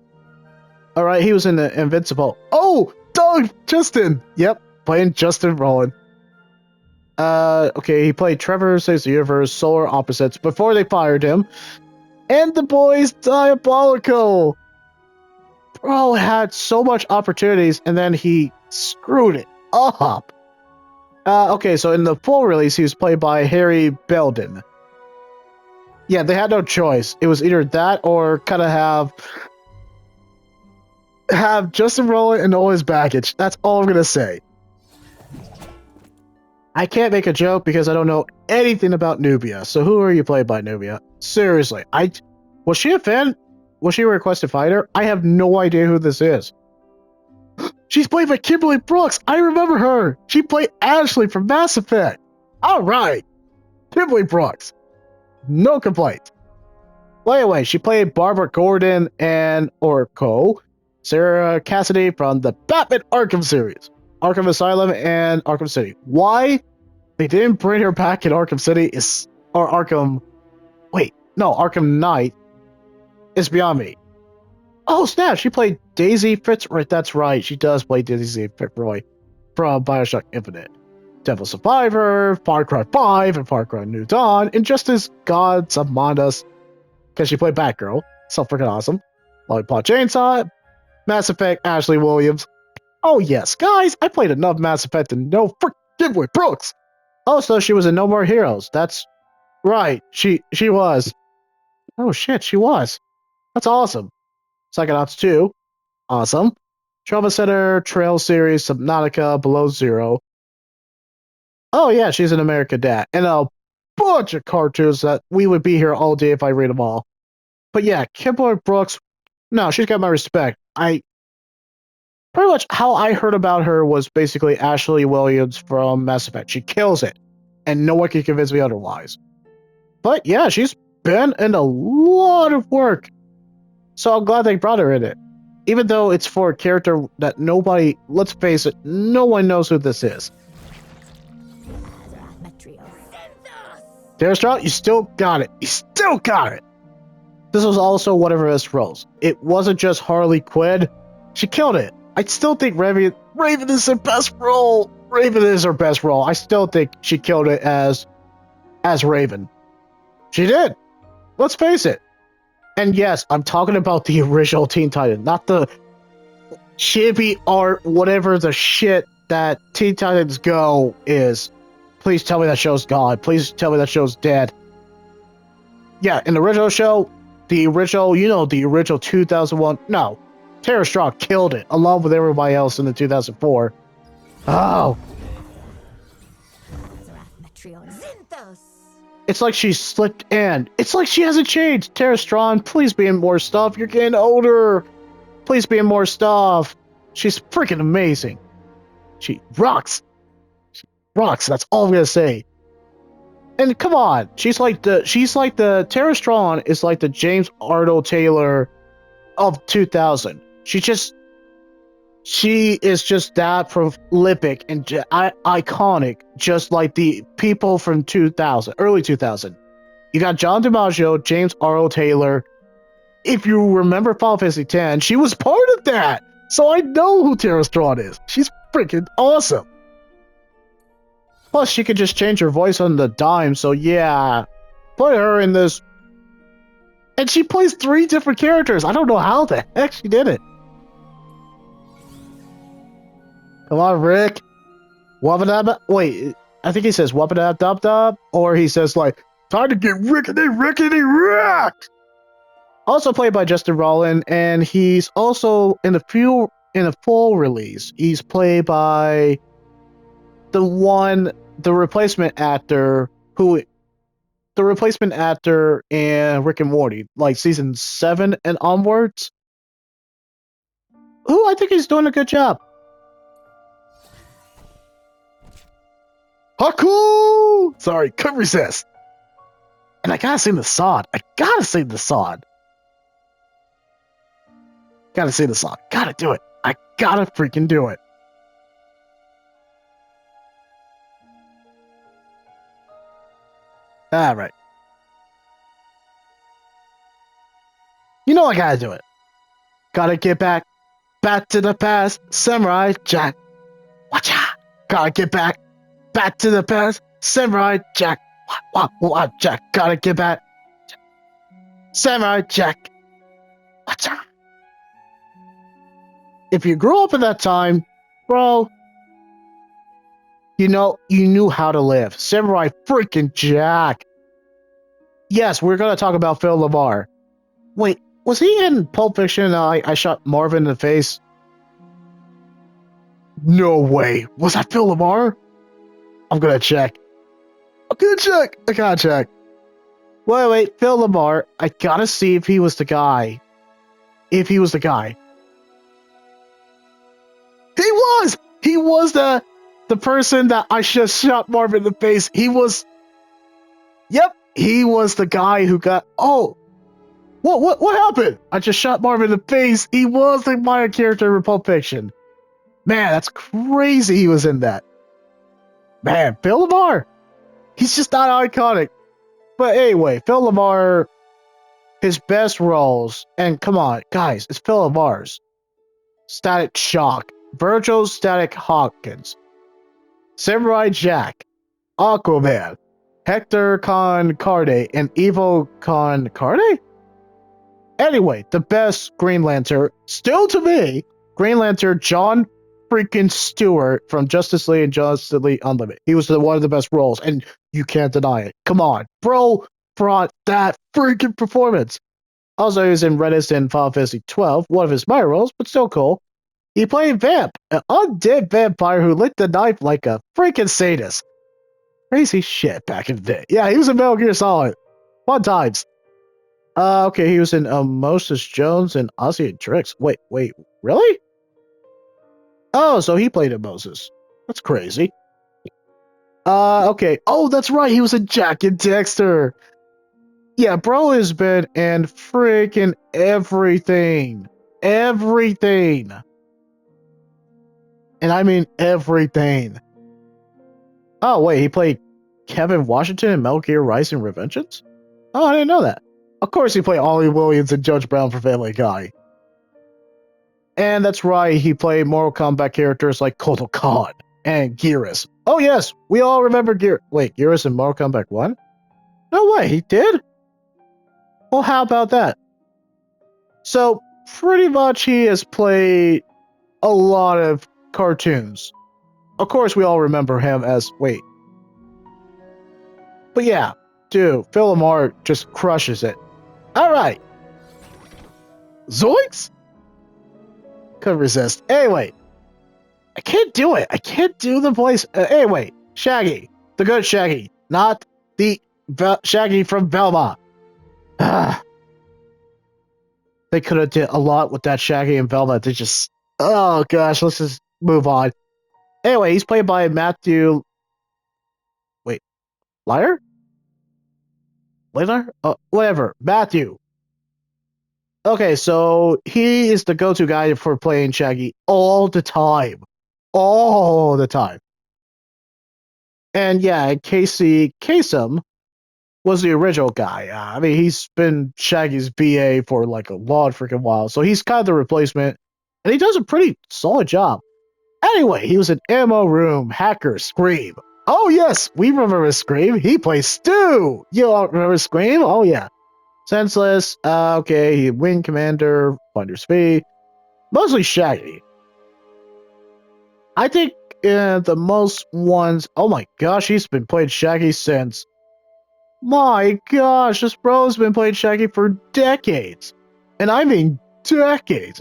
A: Alright, he was in the Invincible. Oh! Doug! Justin! Yep, playing Justin Roiland. Okay, he played Trevor Saves the Universe, Solar Opposites, before they fired him. And the boys Diabolical! Bro had so much opportunities, and then he screwed it up. Okay, so in the full release, he was played by Harry Belden. Yeah, they had no choice. It was either that or kind of have Justin Roiland and all his baggage. That's all I'm gonna say. I can't make a joke because I don't know anything about Nubia. So who are you played by, Nubia? Seriously, was she a fan? Was she a requested fighter? I have no idea who this is. She's played by Kimberly Brooks. I remember her. She played Ashley from Mass Effect. All right, Kimberly Brooks. No complaints. Well, anyway, she played Barbara Gordon and Orko, Sarah Cassidy from the Batman Arkham series, Arkham Asylum and Arkham City. Why they didn't bring her back in Arkham City Arkham Knight is beyond me. Oh snap! She played Daisy Fitzroy. That's right, she does play Daisy Fitzroy from BioShock Infinite, Devil Survivor, Far Cry 5, and Far Cry New Dawn, Injustice: Gods Among Us, because she played Batgirl. So freaking awesome. Lollipop Chainsaw, Mass Effect, Ashley Williams. Oh yes, guys, I played enough Mass Effect to know freaking with Brooks. Also, she was in No More Heroes. That's right, she was. Oh shit, she was. That's awesome. Psychonauts 2, awesome. Trauma Center, Trail Series, Subnautica, Below Zero. Oh yeah, she's an American Dad. And a bunch of cartoons that we would be here all day if I read them all. But yeah, Kimberly Brooks, no, she's got my respect. Pretty much how I heard about her was basically Ashley Williams from Mass Effect. She kills it, and no one can convince me otherwise. But yeah, she's been in a lot of work. So I'm glad they brought her in it. Even though it's for a character that nobody, let's face it, no one knows who this is. Tara Strong, you still got it. You still got it. This was also one of her best roles. It wasn't just Harley Quinn. She killed it. I still think Raven is her best role. Raven is her best role. I still think she killed it as Raven. She did. Let's face it. And yes, I'm talking about the original Teen Titan, not the chibi art, whatever the shit that Teen Titans Go is. Please tell me that show's gone. Please tell me that show's dead. Yeah, in the original show, the original 2001, no. Tara Strong killed it, along with everybody else in the 2004. Oh. It's like she slipped in. It's like she hasn't changed. Tara Strong, please be in more stuff. You're getting older. Please be in more stuff. She's freaking amazing. She rocks. She rocks. That's all I'm gonna say. And come on, she's like the Tara Strong is like the James Arnold Taylor of 2000. She is just that prolific and iconic, just like the people from 2000, early 2000. You got John DiMaggio, James Arnold Taylor. If you remember Final Fantasy X, she was part of that. So I know who Tara Strong is. She's freaking awesome. Plus, she could just change her voice on the dime, so yeah. Put her in this. And she plays 3 different characters. I don't know how the heck she did it. Come on, Rick. Wabadab. Wait, I think he says Wabadab Dub Dub, or he says, like, time to get rickety wrecked. Also played by Justin Roiland, and he's also in a full release. He's played by the replacement actor in Rick and Morty, like season 7 and onwards. Who I think he's doing a good job. Haku! Sorry, couldn't resist. And I gotta sing the song. Gotta see the song. Gotta do it. I gotta freaking do it. Alright. You know I gotta do it. Gotta get back to the past, Samurai Jack. Watcha! Gotta get back to the past, Samurai Jack. What, Jack? Gotta get back, Samurai Jack. Watcha! If you grew up in that time, bro, you knew how to live. Samurai freaking Jack. Yes, we're gonna talk about Phil LaMarr. Wait, was he in Pulp Fiction? I shot Marvin in the face. No way. Was that Phil LaMarr? I'm gonna check. I gotta check. Wait, Phil LaMarr. I gotta see if he was the guy. He was. He was the person that I just shot Marvin in the face. He was. Yep, he was the guy who got. Oh, what happened? I just shot Marvin in the face. He was the minor character in Pulp Fiction. Man, that's crazy. He was in that. Man, Phil LaMarr. He's just not iconic. But anyway, Phil LaMarr, his best roles, and come on, guys, it's Phil LaMarr's. Static Shock, Virgil Static Hawkins, Samurai Jack, Aquaman, Hector Concarde, and Evo Concarde? Anyway, the best Green Lantern, still to me, Green Lantern John freaking Stewart from Justice League and Justice League Unlimited. He was one of the best roles, and you can't deny it. Come on, bro brought that freaking performance. Also, he was in Redis in Final Fantasy 12, one of his minor roles, but still cool. He played Vamp, an undead vampire who licked the knife like a freaking sadist. Crazy shit back in the day. Yeah, he was in Metal Gear Solid. Fun times. Okay, he was in Moses Jones and Ozzy and Trix. Wait, really? Oh, so he played in Moses. That's crazy. Okay. Oh, that's right. He was in Jak and Daxter. Yeah, bro has been in freaking everything. everything. And I mean everything. Oh, wait, he played Kevin Washington in Metal Gear Rising: Revengeance? Oh, I didn't know that. Of course he played Ollie Williams and Judge Brown for Family Guy. And that's right, he played Mortal Kombat characters like Kotal Khan and Geras. Oh yes, we all remember Geras in Mortal Kombat 1? No way, he did? Well, how about that? So, pretty much he has played a lot of cartoons. Of course, we all remember him as, But yeah, dude, Phil Lamar just crushes it. Alright. Zoinks? Couldn't resist. Anyway, I can't do it. I can't do the voice. Anyway, Shaggy. The good Shaggy. Not the Shaggy from Velma. They could have did a lot with that Shaggy and Velma. They just... Oh gosh, let's just move on. Anyway, he's played by Matthew... Liar? Later? Whatever. Matthew. Okay, so he is the go-to guy for playing Shaggy all the time. All the time. And yeah, Casey Kasem was the original guy. I mean, he's been Shaggy's VA for like a long freaking while, so he's kind of the replacement, and he does a pretty solid job. Anyway, he was in Ammo Room, Hacker, Scream. Oh yes, we remember Scream. He plays Stu. You all remember Scream? Oh yeah. Senseless. Okay, Wing Commander, Finder's Fee. Mostly Shaggy. I think the most ones. Oh my gosh, he's been playing Shaggy since. My gosh, this bro's been playing Shaggy for decades. And I mean decades.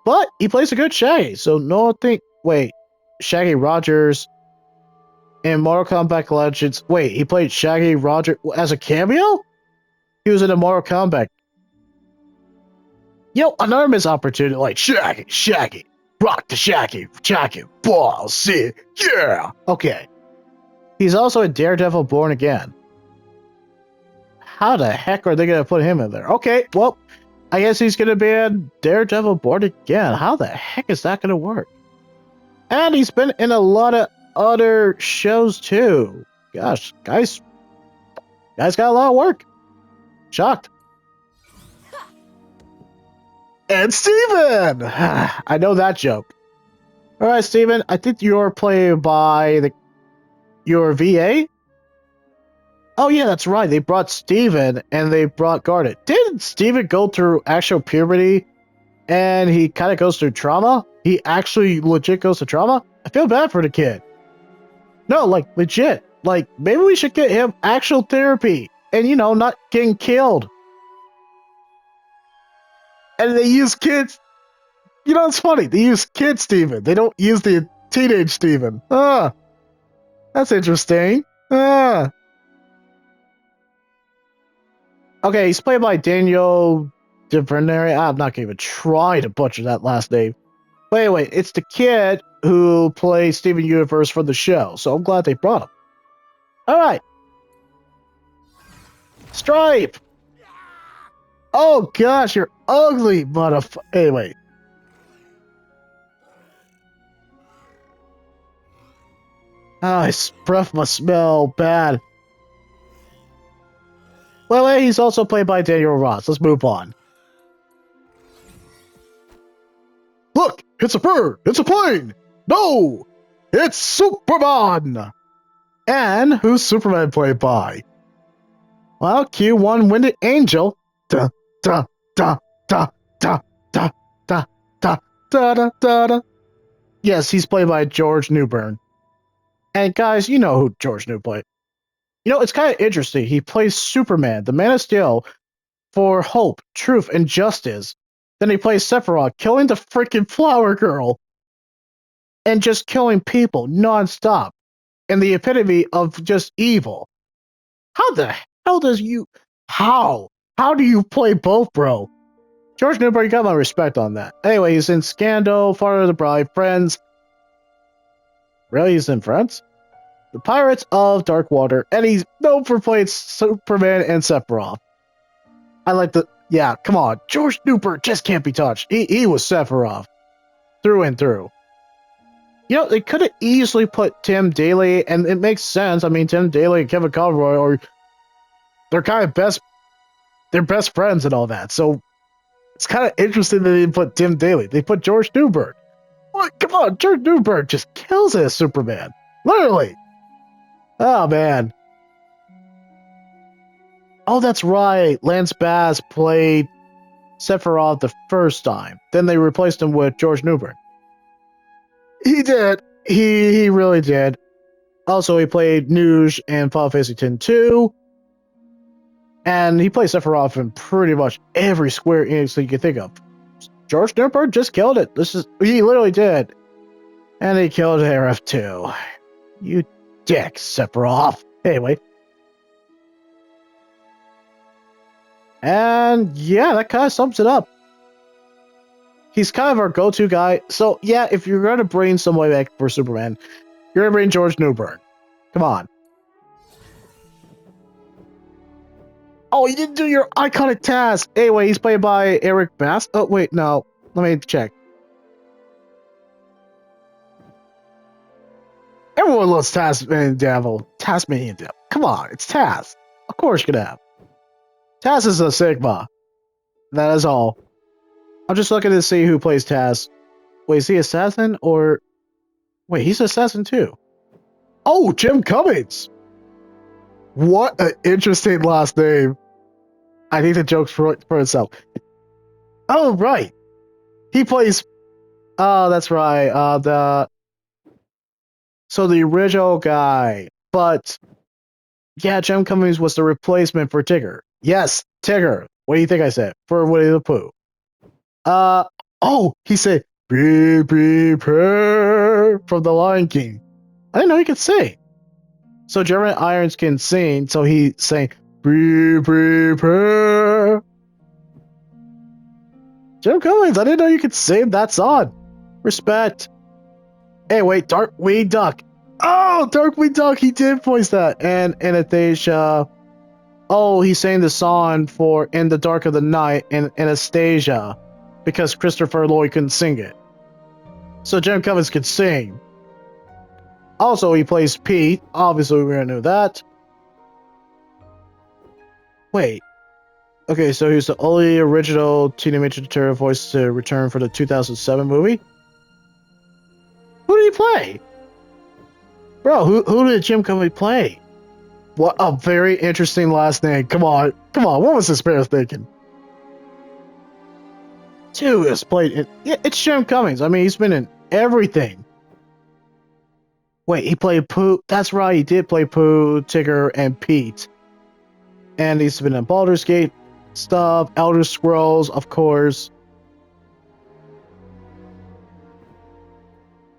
A: But he plays a good Shaggy, so no think. Wait, Shaggy Rogers in Mortal Kombat Legends. Wait, he played Shaggy Rogers as a cameo? He was in a Mortal Kombat. Yo, another missed opportunity like Shaggy, rock the Shaggy, ball, see, yeah. Okay. He's also in Daredevil Born Again. How the heck are they going to put him in there? Okay, well, I guess he's going to be in Daredevil Born Again. How the heck is that going to work? And he's been in a lot of other shows too. Gosh, guys got a lot of work. Shocked. And Steven! I know that joke. Alright, Steven, I think you're played by your VA? Oh yeah, that's right. They brought Steven and they brought Garnet. Didn't Steven go through actual puberty and he kind of goes through trauma? He actually legit goes through trauma? I feel bad for the kid. No, like legit. Like maybe we should get him actual therapy and not getting killed. And they use kids. It's funny. They use kid Steven. They don't use the teenage Steven. That's interesting. Okay, he's played by Daniel DeVernary. I'm not going to even try to butcher that last name. But anyway, it's the kid who plays Steven Universe for the show. So I'm glad they brought him. Alright. Stripe! Oh gosh, you're ugly, motherfucker. Anyway. His breath must smell bad. Well, he's also played by Daniel Ross. Let's move on. Look, it's a bird. It's a plane. No, it's Superman. And who's Superman played by? Well, Q1 Winded Angel. Da da da da da da da da da da da. Yes, he's played by George Newbern. And guys, you know who George New played. It's kind of interesting. He plays Superman, the Man of Steel, for hope, truth, and justice. Then he plays Sephiroth, killing the freaking Flower Girl. And just killing people nonstop. And the epitome of just evil. How the hell does you... How? How do you play both, bro? George Newbern, you got my respect on that. Anyway, he's in Scandal, Father of the Bride, Friends. Really? He's in Friends? The Pirates of Dark Water, and he's known for playing Superman and Sephiroth. I like the Yeah, come on. George Newbert just can't be touched. He was Sephiroth. Through and through. You know, they could have easily put Tim Daly, and it makes sense. I mean, Tim Daly and Kevin Conroy they're kind of they're best friends and all that. So it's kind of interesting that they didn't put Tim Daly. They put George Newbert. What? Come on, George Newbert just kills it as Superman. Literally. Oh, man. Oh, that's right. Lance Bass played Sephiroth the first time. Then they replaced him with George Newbert. He did. He really did. Also, he played Nuge in Final Fantasy X-2. And he plays Sephiroth in pretty much every Square Enix that you can think of. George Newbert just killed it. He literally did. And he killed Aerith too. You dick, Sephiroth. Anyway. And yeah, that kind of sums it up. He's kind of our go-to guy. So yeah, if you're going to bring somebody back for Superman, you're going to bring George Newbert. Come on. Oh, you didn't do your iconic task. Anyway, he's played by Eric Bass. Oh, wait, no. Let me check. Everyone loves Tasmanian Devil. Tasmanian Devil. Come on, it's Taz. Of course you're gonna have. Taz is a Sigma. That is all. I'm just looking to see who plays Taz. Wait, is he Assassin or... Wait, he's Assassin too. Oh, Jim Cummings! What an interesting last name. I think the joke's for itself. Oh, right. He plays... Oh, that's right. So the original guy. But... Yeah, Jim Cummings was the replacement for Tigger. Yes, Tigger. What do you think I said? For Winnie the Pooh. Oh, he said, "Be prepared" from The Lion King. I didn't know he could sing. So Jeremy Irons can sing, so he sang, "Be prepared." Jim Cummings, I didn't know you could sing that song. Respect. Hey, wait, Darkwing Duck. Oh, Darkwing Duck, he did voice that. And Anastasia. Oh, he sang the song for In the Dark of the Night in Anastasia because Christopher Lloyd couldn't sing it. So Jim Cummings could sing. Also, he plays Pete. Obviously, we already knew that. Wait. Okay, so he's the only original Teenage Mutant Ninja Turtle voice to return for the 2007 movie. Who did he play? Bro, who did Jim Cummings play? What a very interesting last name. Come on. What was this bear thinking? Dude, it's played in... Yeah, it's Jim Cummings. I mean, he's been in everything. Wait, he played Pooh. That's right, he did play Pooh, Tigger, and Pete. And he's been in Baldur's Gate stuff, Elder Scrolls, of course.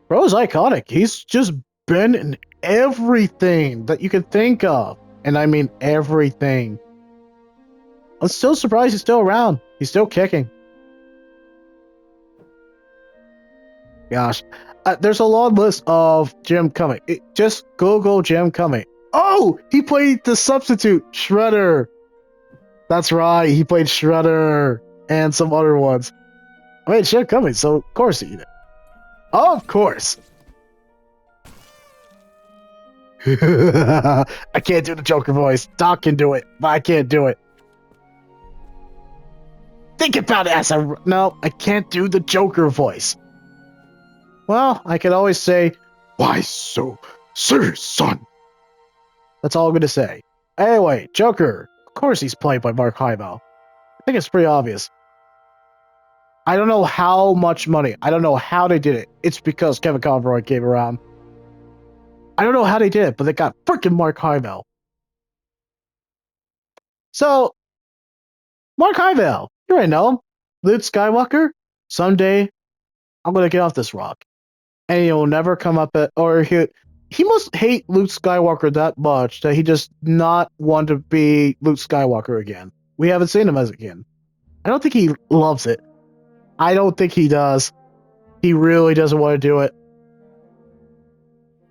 A: Bro's iconic. He's just been in everything that you could think of. And I mean everything. I'm still surprised he's still around. He's still kicking. Gosh. There's a long list of Jim Cummings. Just Google Jim Cummings. Oh! He played the substitute, Shredder. That's right. He played Shredder. And some other ones. I mean, Jim Cummings, so of course he did. Of course. I can't do the Joker voice. Doc can do it, but I can't do it. Think about it as a... No, I can't do the Joker voice. Well, I can always say, "Why so serious, son?" That's all I'm going to say. Anyway, Joker. Of course he's played by Mark Hamill. I think it's pretty obvious. I don't know how much money. I don't know how they did it. It's because Kevin Conroy came around. I don't know how they did it, but they got freaking Mark Hamill. So, Mark Hamill, you already know him. Luke Skywalker. Someday, I'm going to get off this rock. And he'll never come up at... Or he must hate Luke Skywalker that much that he just not want to be Luke Skywalker again. We haven't seen him as again. I don't think he loves it. I don't think he does. He really doesn't want to do it.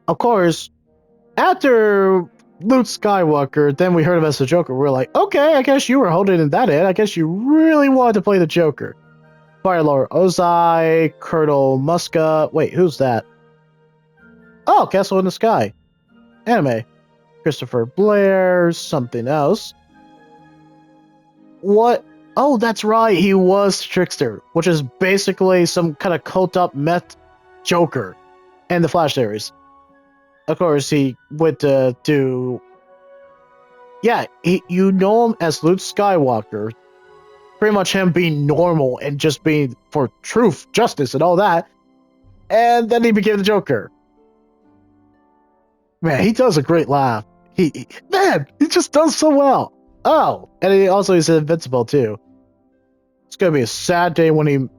A: Of course, after Luke Skywalker. Then we heard him as the Joker. We're like, okay, I guess you were holding that in. I guess you really wanted to play the Joker. Fire Lord Ozai, Colonel Muska. Wait, who's that? Oh, Castle in the Sky. Anime. Christopher Blair, something else. What? Oh, that's right. He was Trickster, which is basically some kind of cult up meth Joker in the Flash series. Of course, he went to do. Yeah, you know him as Luke Skywalker. Pretty much him being normal and just being for truth, justice, and all that. And then he became the Joker. Man, he does a great laugh. He just does so well. Oh, and he also is invincible too. It's gonna be a sad day when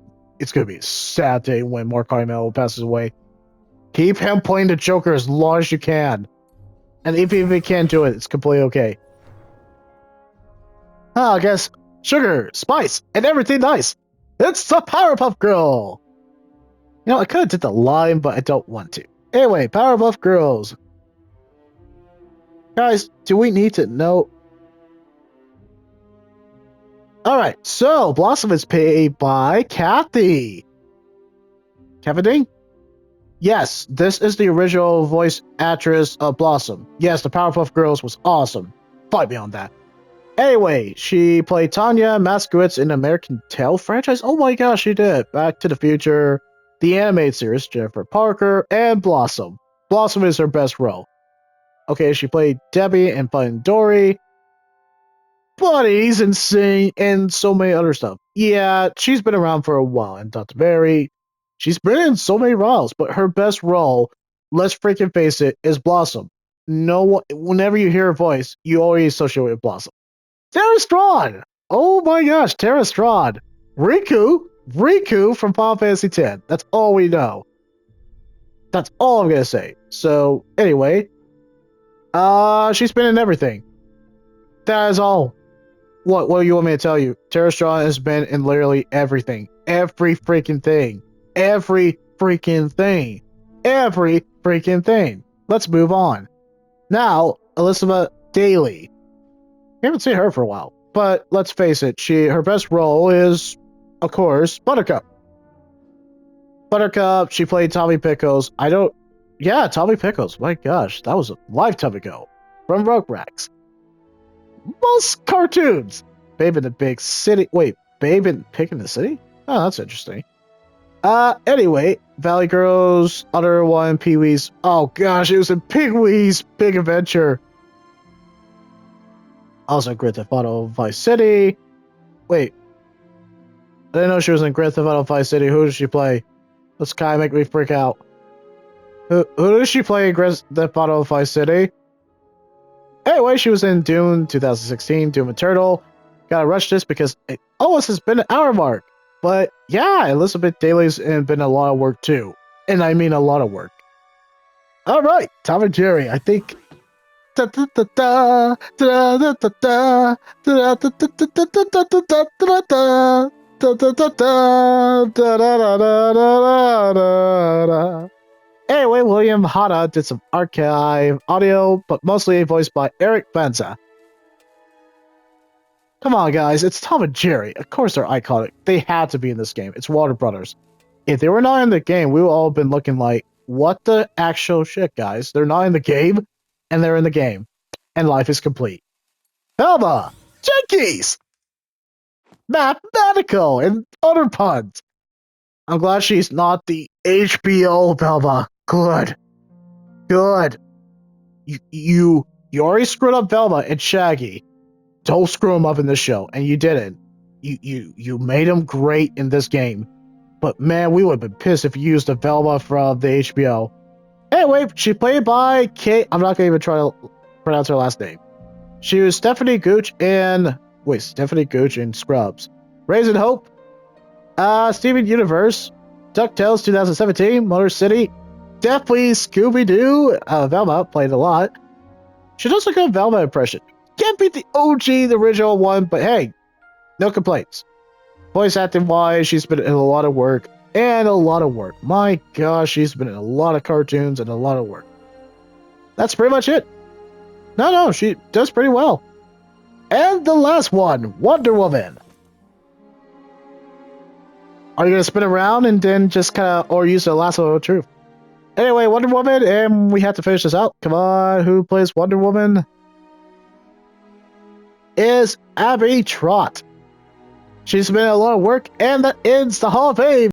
A: Mark Hamill passes away. Keep him playing the Joker as long as you can, and if he can't do it, it's completely okay. I guess sugar, spice, and everything nice. It's the Powerpuff Girl. You know, I could have did the line, but I don't want to. Anyway, Powerpuff Girls. Guys, do we need to know? Alright, so Blossom is played by Kathy. Kathy? Yes, this is the original voice actress of Blossom. Yes, the Powerpuff Girls was awesome. Fight me on that. Anyway, she played Tanya Moskowitz in the American Tail franchise. Oh my gosh, she did. Back to the Future, the animated series, Jennifer Parker, and Blossom. Blossom is her best role. Okay, she played Debbie in Finding Dory, Buddies, and Sing, and so many other stuff. Yeah, she's been around for a while, and Dr. Berry. She's been in so many roles, but her best role, let's freaking face it, is Blossom. Whenever you hear her voice, you always associate it with Blossom. Tara Strahd! Oh my gosh, Tara Strahd. Riku from Final Fantasy X. That's all we know. That's all I'm gonna say. So, anyway, she's been in everything. That is all. What do you want me to tell you? Tara Strahd has been in literally everything. Every freaking thing. Every freaking thing. Every freaking thing. Let's move on. Now, Elizabeth Daily. We haven't seen her for a while, but let's face it, her best role is, of course, Buttercup. Buttercup, she played Tommy Pickles. Tommy Pickles. My gosh, that was a lifetime ago. From Rugrats. Most cartoons. Babe in the Big City. Wait, Babe in Pig in the City? Oh, that's interesting. Anyway, Valley Girls, other one, Pee-wee's. Oh gosh, it was in Pee-wee's Big Adventure. Also, Grand Theft Auto Vice City. Wait. I didn't know she was in Grand Theft Auto Vice City. Who does she play? Let's kind of make me freak out. Who does she play in Grand Theft Auto Vice City? Anyway, she was in Doom 2016, Doom Eternal. Gotta rush this because it almost has been an hour mark. But yeah, Elizabeth Daly's been a lot of work too. And I mean a lot of work. Alright, Tom and Jerry, I think. Anyway, William Hanna did some archive audio, but mostly voiced by Eric Benza. Come on, guys, it's Tom and Jerry. Of course they're iconic. They had to be in this game. It's Warner Brothers. If they were not in the game, we would all have been looking like, what the actual shit, guys? They're not in the game, and they're in the game. And life is complete. Velma! Jinkies! Mathematical and other puns. I'm glad she's not the HBO Velma. Good. You already screwed up Velma and Shaggy. Don't screw them up in this show, and you didn't. You made them great in this game. But man, we would have been pissed if you used the Velma from the HBO. Anyway, she played by Kate. I'm not gonna even try to pronounce her last name. She was Stephanie Gooch in Scrubs. Raising Hope. Steven Universe. DuckTales 2017. Motor City. Definitely Scooby-Doo. Velma played a lot. She does a good Velma impression. Can't beat the OG, the original one, but hey, no complaints. Voice acting wise, she's been in a lot of work. My gosh, she's been in a lot of cartoons and a lot of work. That's pretty much it. No, she does pretty well. And the last one, Wonder Woman. Are you gonna spin around and then just kind of, or use the lasso of truth? Anyway, Wonder Woman, and we have to finish this out. Come on, who plays Wonder Woman? Is Abby Trott. She's been a lot of work, and that ends the Hall of Fame.